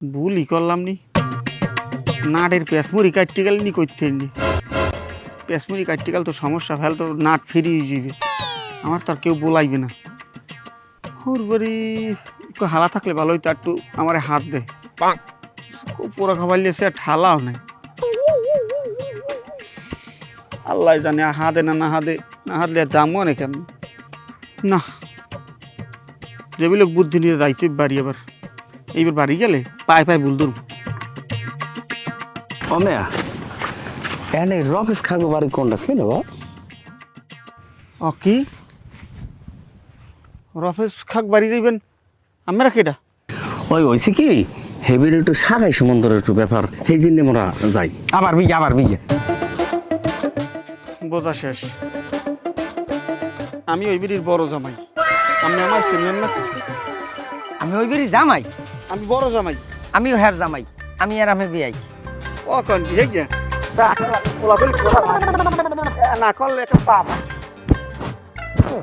ভুলই করলাম নি নাটের পেঁচমুড়ি কাটতে গেলে নি করতে নি পেঁচমুড়ি কাটতে গেলে তো সমস্যা ফেল তো নাট ফিরিয়ে যাবে আমার তো আর কেউ বলাইবে না ওর বাড়ি একটু হালা থাকলে ভালো হইতো একটু আমার হাত দে পোড়া খাবার লিয়েছে আর ঠালাও নাই আল্লাহ জানে হাতে না না হাতলে দামও অনেক কেমন না যেগুলো বুদ্ধি নিয়ে দায়িত্ব বাড়ি আবার এইবার বাড়ি গেলে পায়ে পায়ে ভুল ধরব অমেয়া এনে রফেস খাগো বাড়ি কোনটা ছিল ও কি রফেজ খাক বাড়ি যাইবেন আমরা কেটা ওই হয়েছে কি হেবির একটু সাগাই সমুদ্রের একটু ব্যাপার সেই জন্য আমরা যাই আবার বিয়ে বোঝা শেষ আমি ওই বিড়ির বড় জামাই আপনি আমার চিনলেন না আমি ওই বেরি জামাই আমি বড় জামাই আমিও হ্যার জামাই আমি আর আমি বিয়াই ও কন কি না করলে একটা পাপ